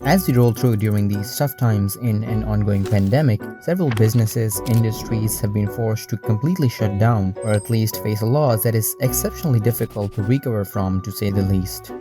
As we roll through during these tough times in an ongoing pandemic, several businesses, industries have been forced to completely shut down, or at least face a loss that is exceptionally difficult to recover from, to say the least.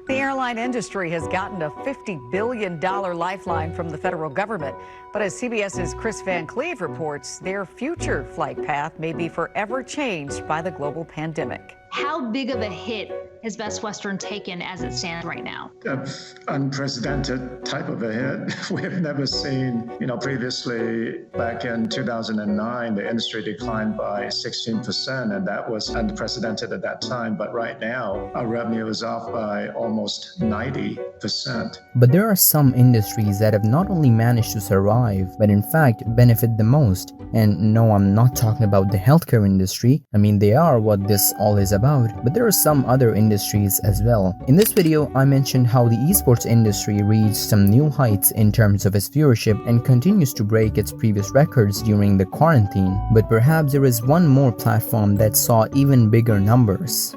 The airline industry has gotten a $50 billion lifeline from the federal government. But as CBS's Chris Van Cleve reports, their future flight path may be forever changed by the global pandemic. How big of a hit has Best Western taken as it stands right now? An unprecedented type of a hit. We have never seen, previously back in 2009, the industry declined by 16%, and that was unprecedented at that time. But right now, our revenue is off by almost 90%. But there are some industries that have not only managed to survive, but in fact benefit the most. And no, I'm not talking about the healthcare industry. I mean, they are what this all is about, but there are some other industries as well. In this video, I mentioned how the esports industry reached some new heights in terms of its viewership and continues to break its previous records during the quarantine. But perhaps there is one more platform that saw even bigger numbers.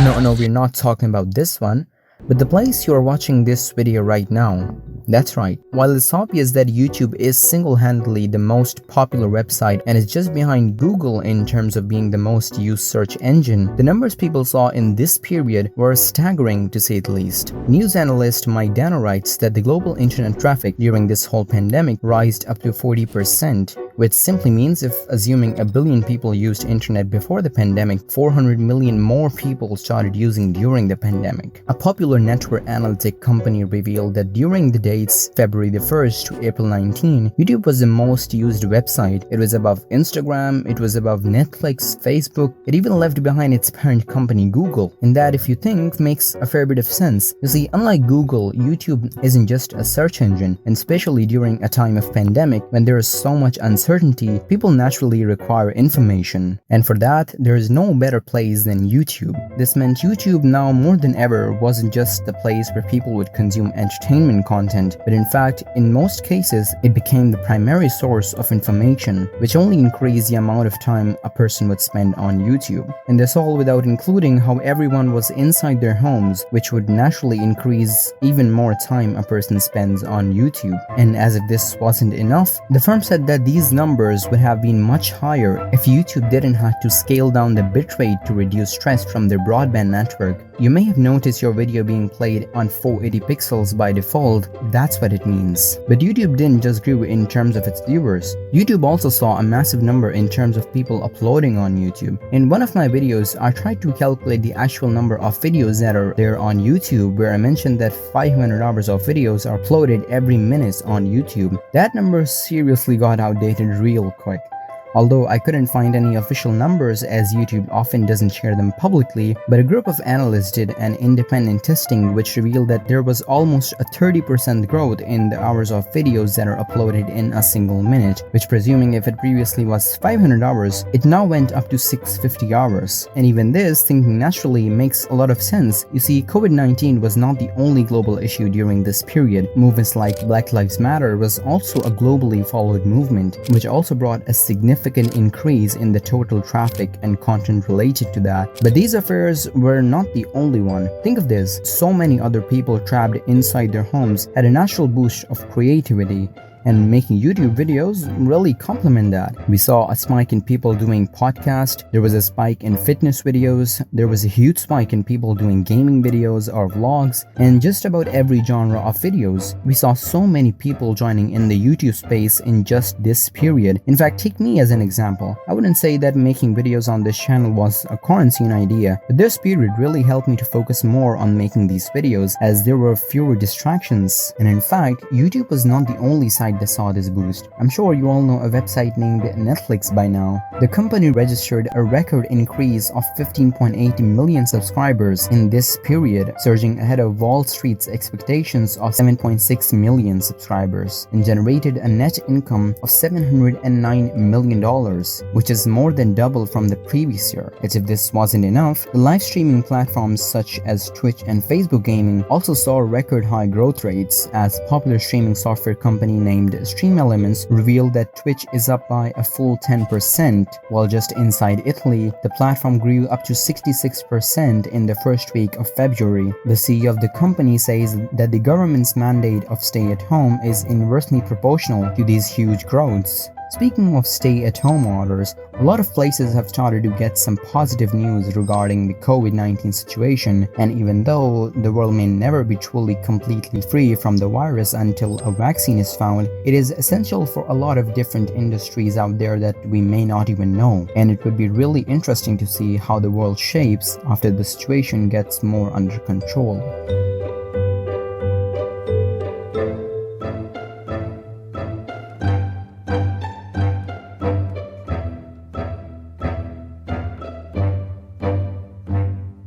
No, we're not talking about this one, but the place you are watching this video right now. That's right. While it's obvious that YouTube is single-handedly the most popular website and is just behind Google in terms of being the most used search engine, the numbers people saw in this period were staggering, to say the least. News analyst Mike Dano writes that the global internet traffic during this whole pandemic rised up to 40%, which simply means if assuming a billion people used internet before the pandemic, 400 million more people started using during the pandemic. A popular network analytic company revealed that during the dates February the 1st to April 19, YouTube was the most used website. It was above Instagram, it was above Netflix, Facebook, it even left behind its parent company Google. And that, if you think, makes a fair bit of sense. You see, unlike Google, YouTube isn't just a search engine, and especially during a time of pandemic when there is so much uncertainty, people naturally require information. And for that, there is no better place than YouTube. This meant YouTube now more than ever wasn't just the place where people would consume entertainment content, but in fact, in most cases, it became the primary source of information, which only increased the amount of time a person would spend on YouTube. And this all without including how everyone was inside their homes, which would naturally increase even more time a person spends on YouTube. And as if this wasn't enough, the firm said that these numbers would have been much higher if YouTube didn't have to scale down the bitrate to reduce stress from their broadband network. You may have noticed your video being played on 480 pixels by default. That's what it means. But YouTube didn't just grow in terms of its viewers. YouTube also saw a massive number in terms of people uploading on YouTube. In one of my videos, I tried to calculate the actual number of videos that are there on YouTube, where I mentioned that 500 hours of videos are uploaded every minute on YouTube. That number seriously got outdated real quick. Although I couldn't find any official numbers, as YouTube often doesn't share them publicly, but a group of analysts did an independent testing which revealed that there was almost a 30% growth in the hours of videos that are uploaded in a single minute, which, presuming if it previously was 500 hours, it now went up to 650 hours. And even this, thinking naturally, makes a lot of sense. You see, COVID-19 was not the only global issue during this period. Movements like Black Lives Matter was also a globally followed movement, which also brought a significant increase in the total traffic and content related to that. But these affairs were not the only one. Think of this, so many other people trapped inside their homes had a natural boost of creativity, and making YouTube videos really complement that. We saw a spike in people doing podcasts, there was a spike in fitness videos, there was a huge spike in people doing gaming videos or vlogs, and just about every genre of videos. We saw so many people joining in the YouTube space in just this period. In fact, take me as an example. I wouldn't say that making videos on this channel was a quarantine idea, but this period really helped me to focus more on making these videos as there were fewer distractions. And in fact, YouTube was not the only site that saw this boost. I'm sure you all know a website named Netflix by now. The company registered a record increase of 15.8 million subscribers in this period, surging ahead of Wall Street's expectations of 7.6 million subscribers, and generated a net income of $709 million, which is more than double from the previous year. As if this wasn't enough, the live streaming platforms such as Twitch and Facebook Gaming also saw record high growth rates, as popular streaming software company named named Stream Elements revealed that Twitch is up by a full 10%, while just inside Italy, the platform grew up to 66% in the first week of February. The CEO of the company says that the government's mandate of stay at home is inversely proportional to these huge growths. Speaking of stay-at-home orders, a lot of places have started to get some positive news regarding the COVID-19 situation, and even though the world may never be truly completely free from the virus until a vaccine is found, it is essential for a lot of different industries out there that we may not even know, and it would be really interesting to see how the world shapes after the situation gets more under control.